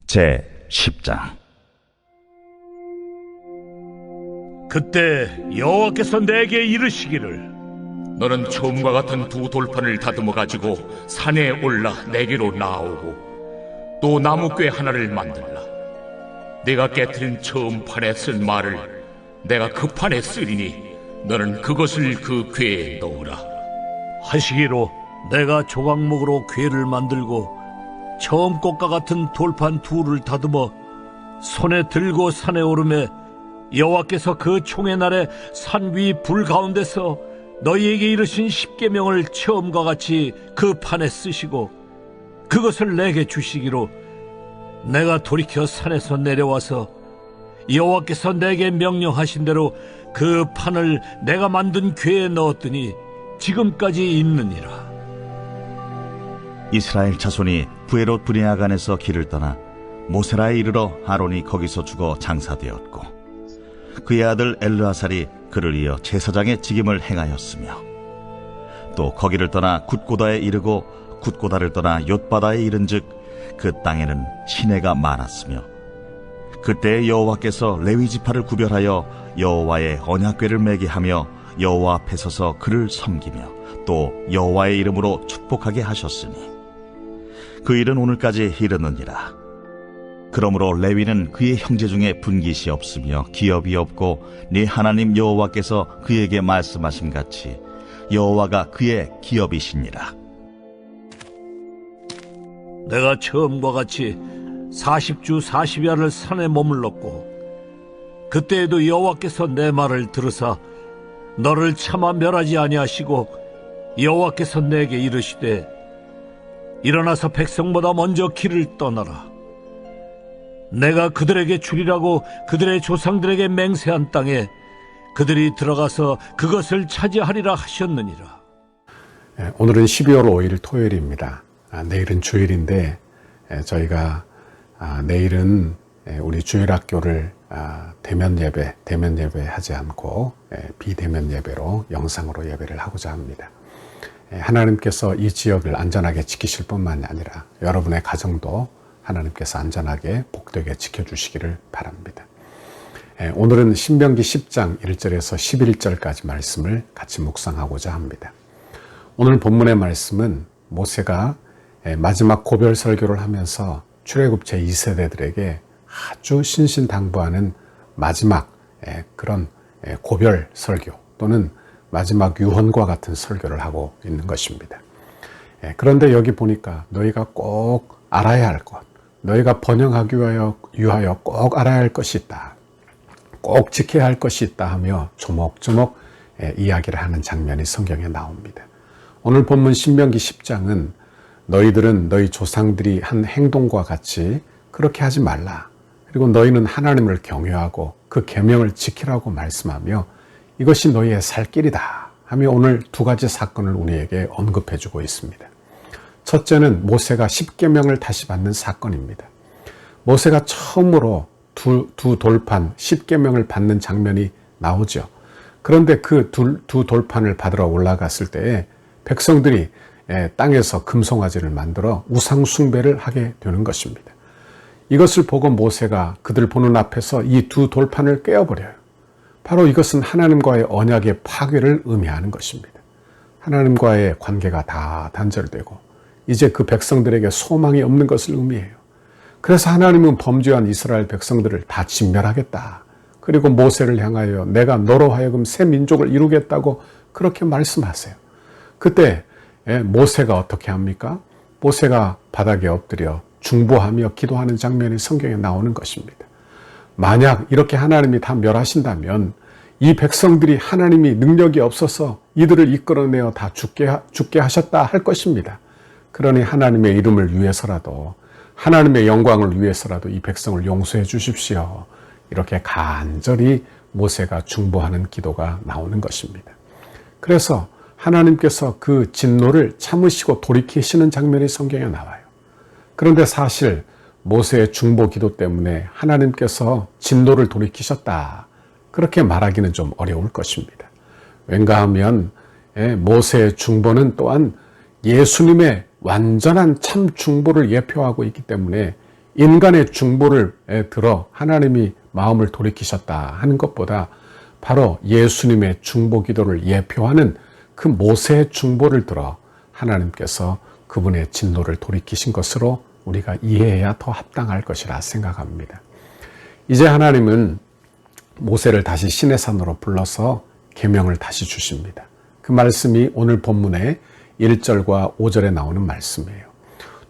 제10장. 그때 여호와께서 내게 이르시기를, 너는 처음과 같은 두 돌판을 다듬어 가지고 산에 올라 내게로 나오고 또 나무궤 하나를 만들라. 내가 깨트린 처음 판에 쓴 말을 내가 그 판에 쓰리니 너는 그것을 그 궤에 넣으라. 하시기로 내가 조각목으로 궤를 만들고 처음 것과 같은 돌판 둘을 다듬어 손에 들고 산에 오르매, 여호와께서 그 총의 날에 산 위 불 가운데서 너희에게 이르신 십계명을 처음과 같이 그 판에 쓰시고 그것을 내게 주시기로, 내가 돌이켜 산에서 내려와서 여호와께서 내게 명령하신 대로 그 판을 내가 만든 궤에 넣었더니 지금까지 있느니라. 이스라엘 자손이 부에롯 브네아간에서 길을 떠나 모세라에 이르러 아론이 거기서 죽어 장사되었고, 그의 아들 엘르아살이 그를 이어 제사장의 직임을 행하였으며, 또 거기를 떠나 굿고다에 이르고 굿고다를 떠나 옅바다에 이른즉 그 땅에는 시내가 많았으며, 그때 여호와께서 레위 지파를 구별하여 여호와의 언약궤를 매게 하며 여호와 앞에 서서 그를 섬기며 또 여호와의 이름으로 축복하게 하셨으니 그 일은 오늘까지 이르느니라. 그러므로 레위는 그의 형제 중에 분깃이 없으며 기업이 없고 네 하나님 여호와께서 그에게 말씀하신 같이 여호와가 그의 기업이시니라. 내가 처음과 같이 40주 40야를 산에 머물렀고, 그때에도 여호와께서 내 말을 들으사 너를 차마 멸하지 아니하시고, 여호와께서 내게 이르시되 일어나서 백성보다 먼저 길을 떠나라. 내가 그들에게 주리라고 그들의 조상들에게 맹세한 땅에 그들이 들어가서 그것을 차지하리라 하셨느니라. 오늘은 12월 5일 토요일입니다. 내일은 주일인데 저희가 내일은 우리 주일학교를 대면 예배 하지 않고 비대면 예배로 영상으로 예배를 하고자 합니다. 하나님께서 이 지역을 안전하게 지키실 뿐만이 아니라 여러분의 가정도 하나님께서 안전하게 복되게 지켜주시기를 바랍니다. 오늘은 신명기 10장 1절에서 11절까지 말씀을 같이 묵상하고자 합니다. 오늘 본문의 말씀은 모세가 마지막 고별 설교를 하면서 출애굽 제2세대들에게 아주 신신당부하는 마지막 그런 고별 설교 또는 마지막 유언과 같은 설교를 하고 있는 것입니다. 그런데 여기 보니까 너희가 꼭 알아야 할 것, 너희가 번영하기 위하여 꼭 알아야 할 것이 있다, 꼭 지켜야 할 것이 있다 하며 조목조목 이야기를 하는 장면이 성경에 나옵니다. 오늘 본문 신명기 10장은 너희들은 너희 조상들이 한 행동과 같이 그렇게 하지 말라, 그리고 너희는 하나님을 경외하고 그 계명을 지키라고 말씀하며 이것이 너희의 살 길이다 하며 오늘 두 가지 사건을 우리에게 언급해 주고 있습니다. 첫째는 모세가 십계명을 다시 받는 사건입니다. 모세가 처음으로 두 돌판 십계명을 받는 장면이 나오죠. 그런데 그 두 돌판을 받으러 올라갔을 때에 백성들이 땅에서 금송아지를 만들어 우상 숭배를 하게 되는 것입니다. 이것을 보고 모세가 그들 보는 앞에서 이 두 돌판을 깨어버려요. 바로 이것은 하나님과의 언약의 파괴를 의미하는 것입니다. 하나님과의 관계가 다 단절되고 이제 그 백성들에게 소망이 없는 것을 의미해요. 그래서 하나님은 범죄한 이스라엘 백성들을 다 진멸하겠다. 그리고 모세를 향하여 내가 너로 하여금 새 민족을 이루겠다고 그렇게 말씀하세요. 그때 모세가 어떻게 합니까? 모세가 바닥에 엎드려 중보하며 기도하는 장면이 성경에 나오는 것입니다. 만약 이렇게 하나님이 다 멸하신다면 이 백성들이 하나님이 능력이 없어서 이들을 이끌어내어 다 죽게 하셨다 할 것입니다. 그러니 하나님의 이름을 위해서라도, 하나님의 영광을 위해서라도 이 백성을 용서해 주십시오. 이렇게 간절히 모세가 중보하는 기도가 나오는 것입니다. 그래서 하나님께서 그 진노를 참으시고 돌이키시는 장면이 성경에 나와요. 그런데 사실 모세의 중보 기도 때문에 하나님께서 진노를 돌이키셨다, 그렇게 말하기는 좀 어려울 것입니다. 왠가 하면 모세의 중보는 또한 예수님의 완전한 참 중보를 예표하고 있기 때문에 인간의 중보를 들어 하나님이 마음을 돌이키셨다 하는 것보다 바로 예수님의 중보 기도를 예표하는 그 모세의 중보를 들어 하나님께서 그분의 진노를 돌이키신 것으로 우리가 이해해야 더 합당할 것이라 생각합니다. 이제 하나님은 모세를 다시 시내산으로 불러서 계명을 다시 주십니다. 그 말씀이 오늘 본문의 1절과 5절에 나오는 말씀이에요.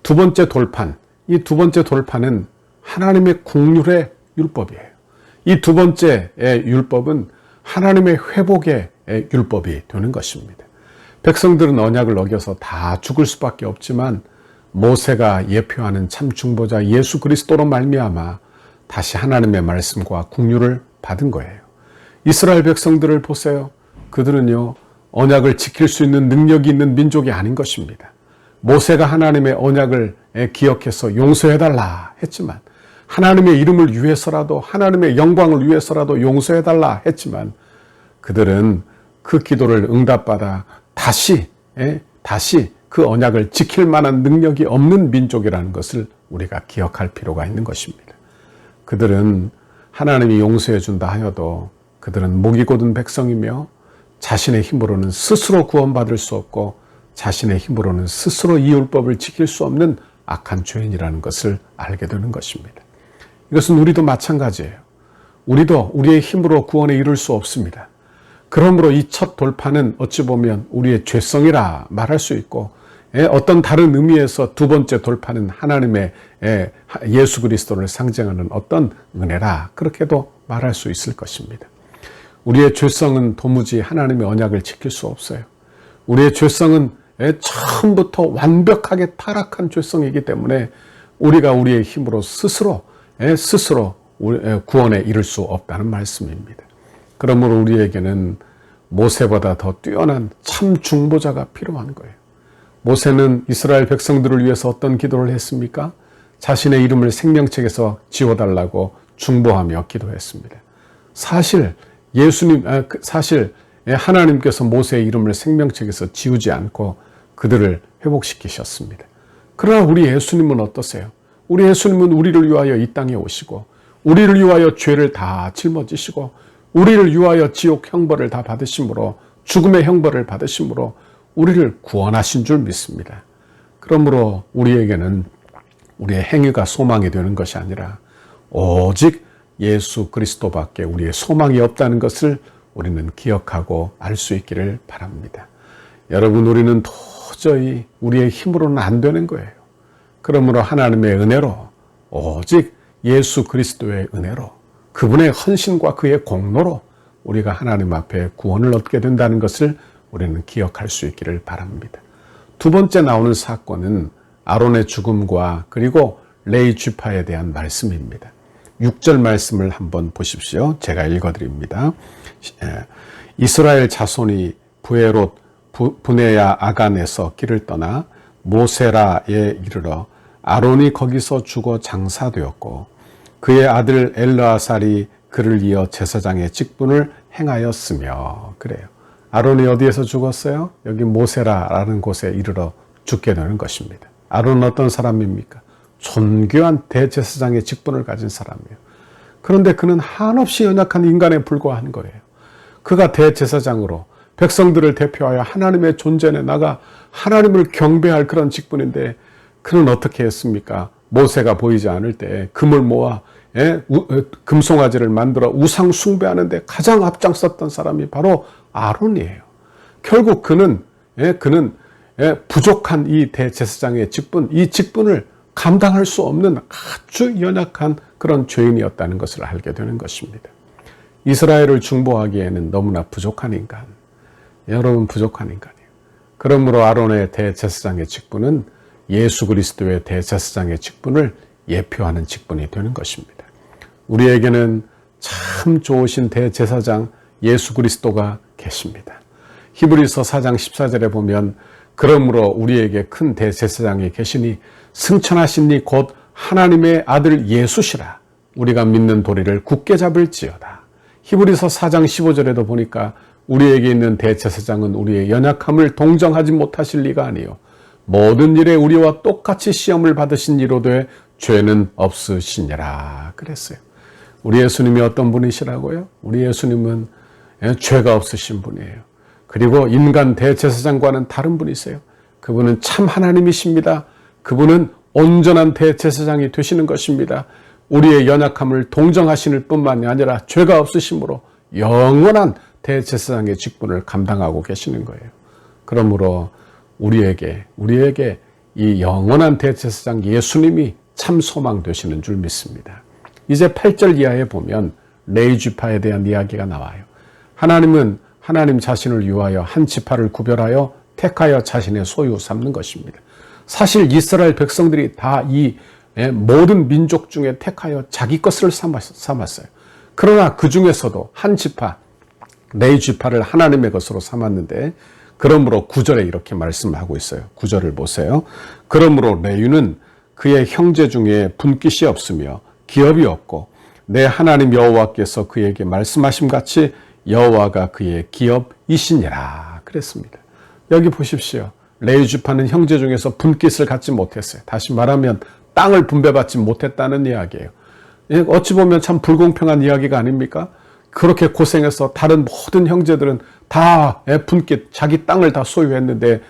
두 번째 돌판, 이 두 번째 돌판은 하나님의 국률의 율법이에요. 이 두 번째의 율법은 하나님의 회복의 율법이 되는 것입니다. 백성들은 언약을 어겨서 다 죽을 수밖에 없지만 모세가 예표하는 참 중보자 예수 그리스도로 말미암아 다시 하나님의 말씀과 국률을 받은 거예요. 이스라엘 백성들을 보세요. 그들은요, 언약을 지킬 수 있는 능력이 있는 민족이 아닌 것입니다. 모세가 하나님의 언약을 기억해서 용서해달라 했지만, 하나님의 이름을 위해서라도, 하나님의 영광을 위해서라도 용서해달라 했지만, 그들은 그 기도를 응답받아 다시 그 언약을 지킬 만한 능력이 없는 민족이라는 것을 우리가 기억할 필요가 있는 것입니다. 그들은 하나님이 용서해 준다 하여도 그들은 목이 곧은 백성이며 자신의 힘으로는 스스로 구원받을 수 없고 자신의 힘으로는 스스로 이 율법을 지킬 수 없는 악한 죄인이라는 것을 알게 되는 것입니다. 이것은 우리도 마찬가지예요. 우리도 우리의 힘으로 구원에 이룰 수 없습니다. 그러므로 이 첫 돌파는 어찌 보면 우리의 죄성이라 말할 수 있고, 어떤 다른 의미에서 두 번째 돌파는 하나님의 예수 그리스도를 상징하는 어떤 은혜라, 그렇게도 말할 수 있을 것입니다. 우리의 죄성은 도무지 하나님의 언약을 지킬 수 없어요. 우리의 죄성은 처음부터 완벽하게 타락한 죄성이기 때문에 우리가 우리의 힘으로 스스로 구원에 이를 수 없다는 말씀입니다. 그러므로 우리에게는 모세보다 더 뛰어난 참 중보자가 필요한 거예요. 모세는 이스라엘 백성들을 위해서 어떤 기도를 했습니까? 자신의 이름을 생명책에서 지워달라고 중보하며 기도했습니다. 사실 하나님께서 모세의 이름을 생명책에서 지우지 않고 그들을 회복시키셨습니다. 그러나 우리 예수님은 어떠세요? 우리 예수님은 우리를 위하여 이 땅에 오시고, 우리를 위하여 죄를 다 짊어지시고, 우리를 위하여 지옥 형벌을 다 받으심으로, 죽음의 형벌을 받으심으로 우리를 구원하신 줄 믿습니다. 그러므로 우리에게는 우리의 행위가 소망이 되는 것이 아니라 오직 예수 그리스도밖에 우리의 소망이 없다는 것을 우리는 기억하고 알 수 있기를 바랍니다. 여러분, 우리는 도저히 우리의 힘으로는 안 되는 거예요. 그러므로 하나님의 은혜로, 오직 예수 그리스도의 은혜로, 그분의 헌신과 그의 공로로 우리가 하나님 앞에 구원을 얻게 된다는 것을 우리는 기억할 수 있기를 바랍니다. 두 번째 나오는 사건은 아론의 죽음과 그리고 레위 쥐파에 대한 말씀입니다. 6절 말씀을 한번 보십시오. 제가 읽어드립니다. 이스라엘 자손이 부에롯 브네야 아간에서 길을 떠나 모세라에 이르러 아론이 거기서 죽어 장사되었고, 그의 아들 엘르아살이 그를 이어 제사장의 직분을 행하였으며. 그래요. 아론이 어디에서 죽었어요? 여기 모세라라는 곳에 이르러 죽게 되는 것입니다. 아론은 어떤 사람입니까? 존귀한 대제사장의 직분을 가진 사람이에요. 그런데 그는 한없이 연약한 인간에 불과한 거예요. 그가 대제사장으로 백성들을 대표하여 하나님의 존전에 나가 하나님을 경배할 그런 직분인데, 그는 어떻게 했습니까? 모세가 보이지 않을 때 금을 모아 금송아지를 만들어 우상 숭배하는데 가장 앞장섰던 사람이 바로 아론이에요. 결국 그는 부족한 이 대제사장의 직분, 이 직분을 감당할 수 없는 아주 연약한 그런 죄인이었다는 것을 알게 되는 것입니다. 이스라엘을 중보하기에는 너무나 부족한 인간, 여러분, 부족한 인간이에요. 그러므로 아론의 대제사장의 직분은 예수 그리스도의 대제사장의 직분을 예표하는 직분이 되는 것입니다. 우리에게는 참 좋으신 대제사장 예수 그리스도가 계십니다. 히브리서 4장 14절에 보면, 그러므로 우리에게 큰 대제사장이 계시니 승천하신 이 곧 하나님의 아들 예수시라. 우리가 믿는 도리를 굳게 잡을지어다. 히브리서 4장 15절에도 보니까 우리에게 있는 대제사장은 우리의 연약함을 동정하지 못하실 리가 아니요 모든 일에 우리와 똑같이 시험을 받으신 이로되 죄는 없으시니라 그랬어요. 우리 예수님이 어떤 분이시라고요? 우리 예수님은 죄가 없으신 분이에요. 그리고 인간 대제사장과는 다른 분이세요. 그분은 참 하나님이십니다. 그분은 온전한 대제사장이 되시는 것입니다. 우리의 연약함을 동정하시는 뿐만이 아니라 죄가 없으심으로 영원한 대제사장의 직분을 감당하고 계시는 거예요. 그러므로 우리에게 이 영원한 대제사장 예수님이 참 소망 되시는 줄 믿습니다. 이제 8절 이하에 보면 레위 지파에 대한 이야기가 나와요. 하나님은 하나님 자신을 위하여 한 지파를 구별하여 택하여 자신의 소유 삼는 것입니다. 사실 이스라엘 백성들이 다 이 모든 민족 중에 택하여 자기 것을 삼았어요. 그러나 그 중에서도 한 지파, 레위 지파를 하나님의 것으로 삼았는데, 그러므로 9절에 이렇게 말씀하고 있어요. 9절을 보세요. 그러므로 레위는 그의 형제 중에 분깃이 없으며 기업이 없고 내 하나님 여호와께서 그에게 말씀하심 같이 여호와가 그의 기업이시니라 그랬습니다. 여기 보십시오. 레위 지파는 형제 중에서 분깃을 갖지 못했어요. 다시 말하면 땅을 분배받지 못했다는 이야기예요. 어찌 보면 참 불공평한 이야기가 아닙니까? 그렇게 고생해서 다른 모든 형제들은 다 분깃, 자기 땅을 다 소유했는데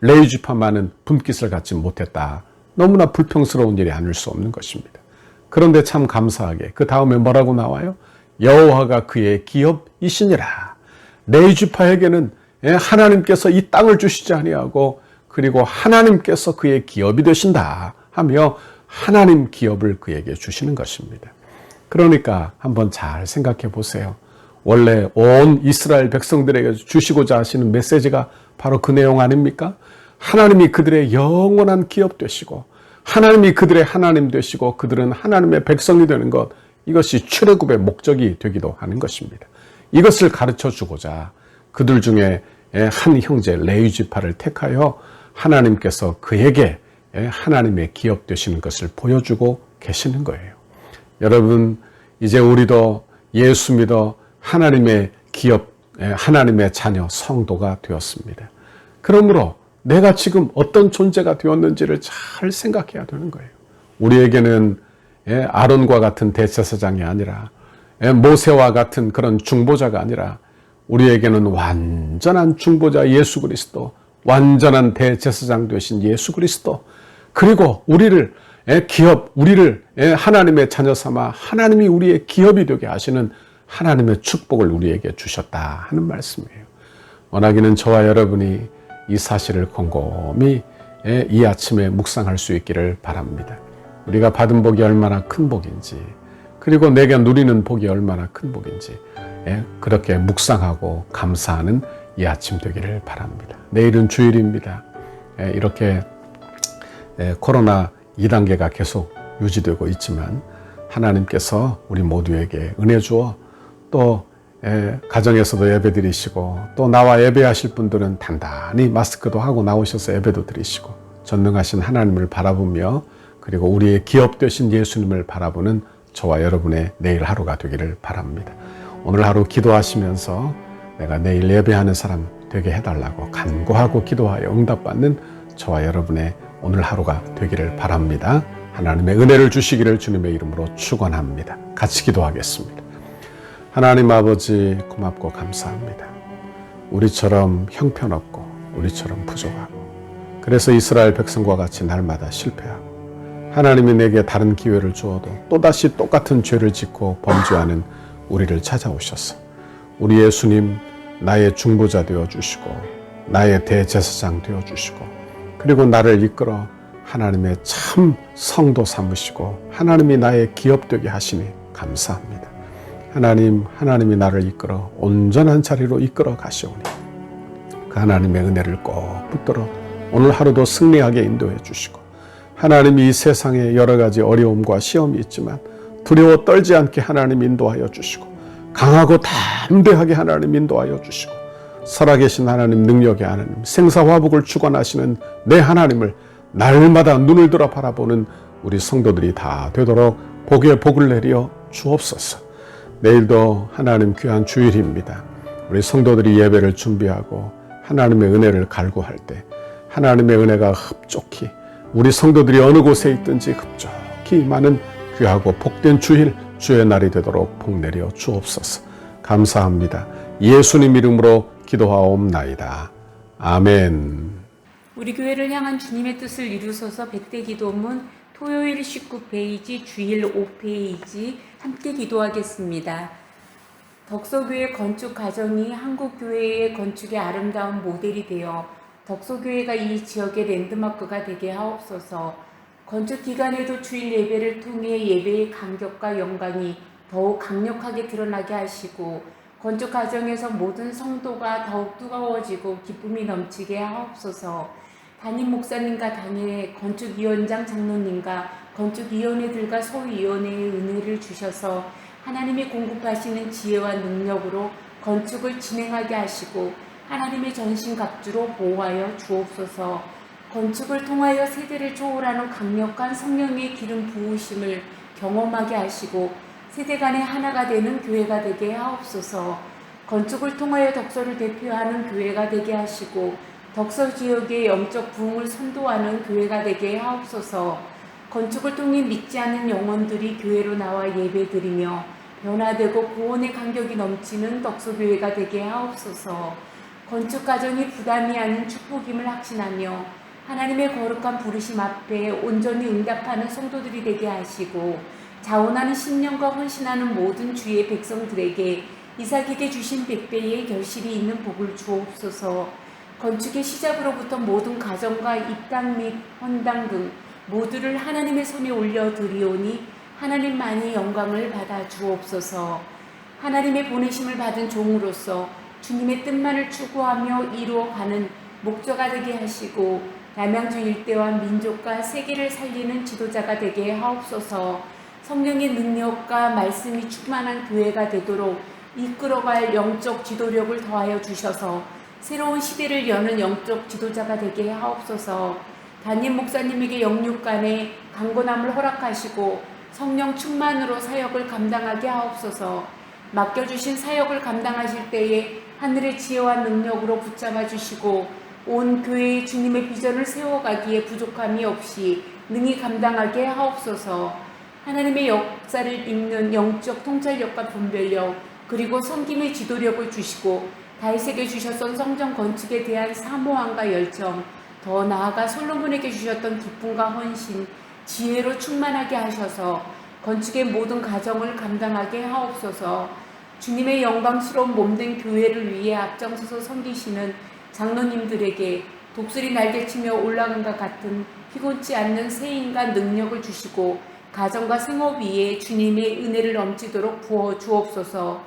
레위 지파만은 분깃을 갖지 못했다. 너무나 불평스러운 일이 아닐 수 없는 것입니다. 그런데 참 감사하게 그 다음에 뭐라고 나와요? 여호와가 그의 기업이시니라. 레위 지파에게는 하나님께서 이 땅을 주시지 아니하고 그리고 하나님께서 그의 기업이 되신다 하며 하나님 기업을 그에게 주시는 것입니다. 그러니까 한번 잘 생각해 보세요. 원래 온 이스라엘 백성들에게 주시고자 하시는 메시지가 바로 그 내용 아닙니까? 하나님이 그들의 영원한 기업 되시고 하나님이 그들의 하나님 되시고 그들은 하나님의 백성이 되는 것, 이것이 출애굽의 목적이 되기도 하는 것입니다. 이것을 가르쳐 주고자 그들 중에 한 형제 레위 지파를 택하여 하나님께서 그에게 하나님의 기업 되시는 것을 보여주고 계시는 거예요. 여러분, 이제 우리도 예수 믿어 하나님의 기업, 하나님의 자녀, 성도가 되었습니다. 그러므로 내가 지금 어떤 존재가 되었는지를 잘 생각해야 되는 거예요. 우리에게는 아론과 같은 대제사장이 아니라 모세와 같은 그런 중보자가 아니라 우리에게는 완전한 중보자 예수 그리스도, 완전한 대제사장 되신 예수 그리스도, 그리고 우리를 하나님의 자녀 삼아 하나님이 우리의 기업이 되게 하시는 하나님의 축복을 우리에게 주셨다 하는 말씀이에요. 원하기는 저와 여러분이 이 사실을 곰곰이 이 아침에 묵상할 수 있기를 바랍니다. 우리가 받은 복이 얼마나 큰 복인지, 그리고 내가 누리는 복이 얼마나 큰 복인지 그렇게 묵상하고 감사하는 이 아침 되기를 바랍니다. 내일은 주일입니다. 이렇게 코로나 2단계가 계속 유지되고 있지만 하나님께서 우리 모두에게 은혜 주어 또 가정에서도 예배 드리시고 또 나와 예배하실 분들은 단단히 마스크도 하고 나오셔서 예배도 드리시고 전능하신 하나님을 바라보며 그리고 우리의 기업 되신 예수님을 바라보는 저와 여러분의 내일 하루가 되기를 바랍니다. 오늘 하루 기도하시면서 내가 내일 예배하는 사람 되게 해달라고 간구하고 기도하여 응답받는 저와 여러분의 오늘 하루가 되기를 바랍니다. 하나님의 은혜를 주시기를 주님의 이름으로 축원합니다. 같이 기도하겠습니다. 하나님 아버지, 고맙고 감사합니다. 우리처럼 형편없고 우리처럼 부족하고 그래서 이스라엘 백성과 같이 날마다 실패하고 하나님이 내게 다른 기회를 주어도 또다시 똑같은 죄를 짓고 범죄하는 우리를 찾아오셔서 우리 예수님 나의 중보자 되어주시고 나의 대제사장 되어주시고 그리고 나를 이끌어 하나님의 참 성도 삼으시고 하나님이 나의 기업 되게 하시니 감사합니다. 하나님이 나를 이끌어 온전한 자리로 이끌어 가시오니 그 하나님의 은혜를 꼭 붙들어 오늘 하루도 승리하게 인도해 주시고 하나님이 이 세상에 여러 가지 어려움과 시험이 있지만 두려워 떨지 않게 하나님 인도하여 주시고 강하고 담대하게 하나님 인도하여 주시고 살아계신 하나님, 능력의 하나님, 생사화복을 주관하시는 내 하나님을 날마다 눈을 들어 바라보는 우리 성도들이 다 되도록 복에 복을 내려 주옵소서. 내일도 하나님 귀한 주일입니다. 우리 성도들이 예배를 준비하고 하나님의 은혜를 갈구할 때 하나님의 은혜가 흡족히 우리 성도들이 어느 곳에 있든지 지극히 많은 귀하고 복된 주일, 주의 날이 되도록 복내려 주옵소서. 감사합니다. 예수님 이름으로 기도하옵나이다. 아멘. 우리 교회를 향한 주님의 뜻을 이루소서. 100대 기도문 토요일 19페이지, 주일 5페이지 함께 기도하겠습니다. 덕소교회 건축 과정이 한국교회의 건축의 아름다운 모델이 되어 덕소교회가 이 지역의 랜드마크가 되게 하옵소서. 건축 기간에도 주일 예배를 통해 예배의 간격과 영광이 더욱 강력하게 드러나게 하시고 건축 과정에서 모든 성도가 더욱 뜨거워지고 기쁨이 넘치게 하옵소서. 담임 목사님과 당일 건축위원장 장로님과 건축위원회들과 소위원회의 은혜를 주셔서 하나님이 공급하시는 지혜와 능력으로 건축을 진행하게 하시고 하나님의 전신갑주로 보호하여 주옵소서. 건축을 통하여 세대를 초월하는 강력한 성령의 기름 부으심을 경험하게 하시고 세대 간의 하나가 되는 교회가 되게 하옵소서. 건축을 통하여 덕소를 대표하는 교회가 되게 하시고 덕소 지역의 영적 부흥을 선도하는 교회가 되게 하옵소서. 건축을 통해 믿지 않는 영혼들이 교회로 나와 예배드리며 변화되고 구원의 간격이 넘치는 덕소교회가 되게 하옵소서. 건축 과정이 부담이 아닌 축복임을 확신하며 하나님의 거룩한 부르심 앞에 온전히 응답하는 성도들이 되게 하시고 자원하는 신령과 헌신하는 모든 주의 백성들에게 이삭에게 주신 100배의 결실이 있는 복을 주옵소서. 건축의 시작으로부터 모든 가정과 입당 및 헌당 등 모두를 하나님의 손에 올려드리오니 하나님만이 영광을 받아 주옵소서. 하나님의 보내심을 받은 종으로서 주님의 뜻만을 추구하며 이루어가는 목자가 되게 하시고 남양주 일대와 민족과 세계를 살리는 지도자가 되게 하옵소서. 성령의 능력과 말씀이 충만한 교회가 되도록 이끌어갈 영적 지도력을 더하여 주셔서 새로운 시대를 여는 영적 지도자가 되게 하옵소서. 담임 목사님에게 영육간의 강건함을 허락하시고 성령 충만으로 사역을 감당하게 하옵소서. 맡겨주신 사역을 감당하실 때에 하늘의 지혜와 능력으로 붙잡아 주시고 온 교회의 주님의 비전을 세워가기에 부족함이 없이 능히 감당하게 하옵소서. 하나님의 역사를 읽는 영적 통찰력과 분별력 그리고 섬김의 지도력을 주시고 다윗에게 주셨던 성전 건축에 대한 사모함과 열정, 더 나아가 솔로몬에게 주셨던 기쁨과 헌신, 지혜로 충만하게 하셔서 건축의 모든 과정을 감당하게 하옵소서. 주님의 영광스러운 몸된 교회를 위해 앞장서서 섬기시는 장로님들에게 독수리 날개치며 올라간과 같은 피곤치 않는 세임과 능력을 주시고 가정과 생업 위에 주님의 은혜를 넘치도록 부어 주옵소서.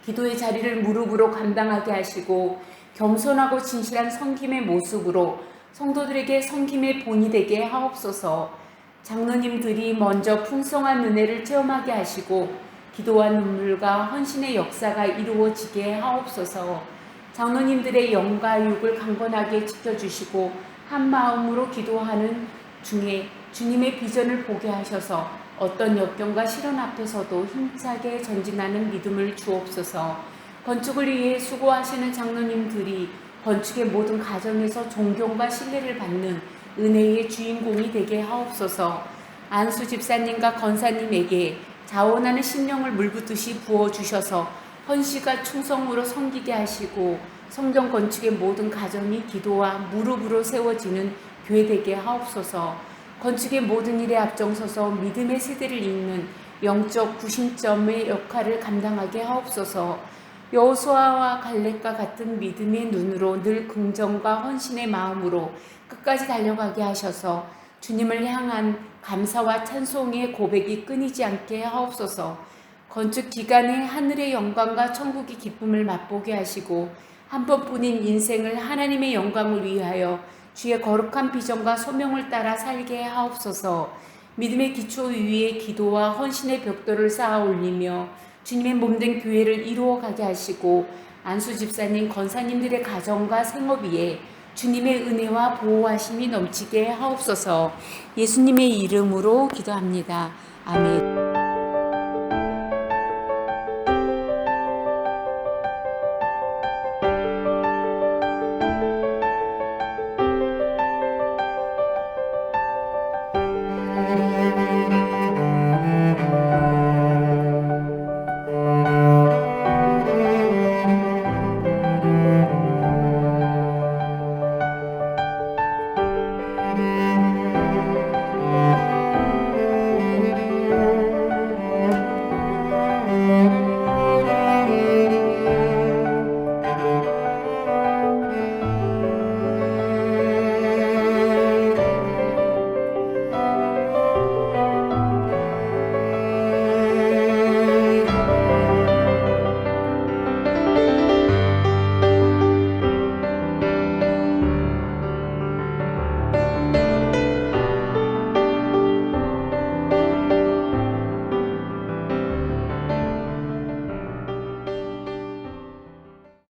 기도의 자리를 무릎으로 감당하게 하시고 겸손하고 진실한 섬김의 모습으로 성도들에게 섬김의 본이 되게 하옵소서. 장로님들이 먼저 풍성한 은혜를 체험하게 하시고 기도와 눈물과 헌신의 역사가 이루어지게 하옵소서. 장로님들의 영과 육을 강건하게 지켜주시고 한 마음으로 기도하는 중에 주님의 비전을 보게 하셔서 어떤 역경과 시련 앞에서도 힘차게 전진하는 믿음을 주옵소서. 건축을 위해 수고하시는 장로님들이 건축의 모든 과정에서 존경과 신뢰를 받는 은혜의 주인공이 되게 하옵소서. 안수 집사님과 권사님에게 자원하는 심령을 물붓듯이 부어주셔서 헌신과 충성으로 섬기게 하시고 성전 건축의 모든 과정이 기도와 무릎으로 세워지는 교회 되게 하옵소서. 건축의 모든 일에 앞장서서 믿음의 세대를 잇는 영적 구심점의 역할을 감당하게 하옵소서. 여호수아와 갈렙과 같은 믿음의 눈으로 늘 긍정과 헌신의 마음으로 끝까지 달려가게 하셔서 주님을 향한 감사와 찬송의 고백이 끊이지 않게 하옵소서. 건축 기간에 하늘의 영광과 천국의 기쁨을 맛보게 하시고 한 번뿐인 인생을 하나님의 영광을 위하여 주의 거룩한 비전과 소명을 따라 살게 하옵소서. 믿음의 기초 위에 기도와 헌신의 벽돌을 쌓아 올리며 주님의 몸된 교회를 이루어가게 하시고 안수 집사님, 권사님들의 가정과 생업 위에 주님의 은혜와 보호하심이 넘치게 하옵소서. 예수님의 이름으로 기도합니다. 아멘.